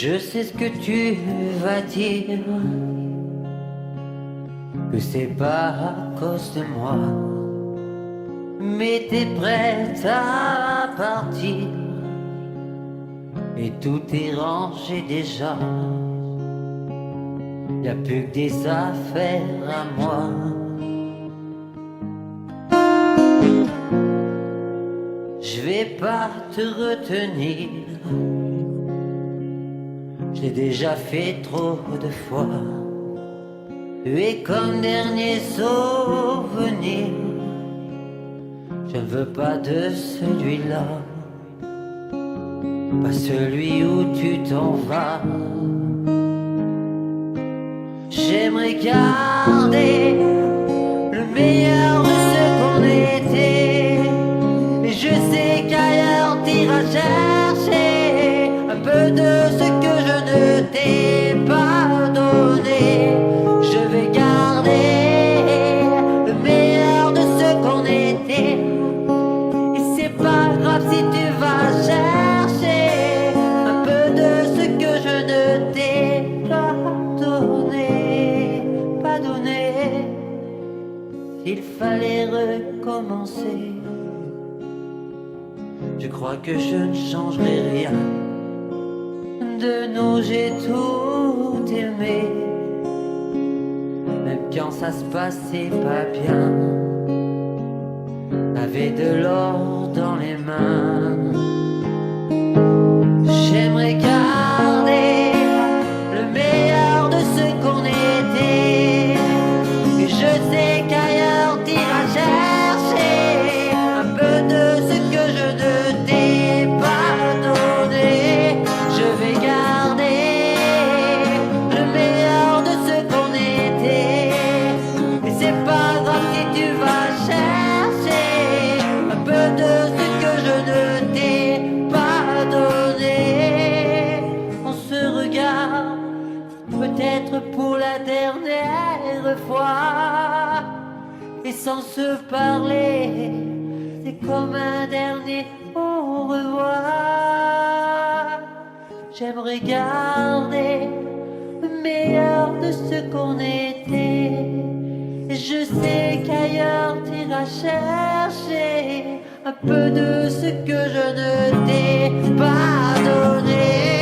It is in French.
Je sais ce que tu vas dire, que c'est pas à cause de moi, mais t'es prête à partir et tout est rangé déjà. Y a plus que des affaires à moi. Je vais pas te retenir, je l'ai déjà fait trop de fois. Tu es comme dernier souvenir, je ne veux pas de celui-là, pas celui où tu t'en vas. J'aimerais garder le meilleur de ce qu'on était, mais je sais qu'ailleurs t'iras chercher un peu de ce que je ne t'ai pas donné. Je vais garder le meilleur de ce qu'on était, et c'est pas grave si tu vas chercher un peu de ce que je ne t'ai pas donné, pas donné. S'il fallait recommencer, je crois que je ne changerai rien. De nous j'ai tout aimé, même quand ça se passait pas bien. T'avais de l'or dans les mains. J'aimerais garder le meilleur de ce qu'on était, et je sais qu'ailleurs t'iras chercher un peu de ce que je ne t'ai pas donné. Je vais garder le meilleur de ce qu'on était, et c'est pas grave si tu vas chercher un peu de ce que je ne t'ai pas donné. On se regarde peut-être pour la dernière fois, et sans se parler, c'est comme un dernier au revoir. J'aimerais garder le meilleur de ce qu'on était, et je sais qu'ailleurs t'iras chercher un peu de ce que je ne t'ai pas donné.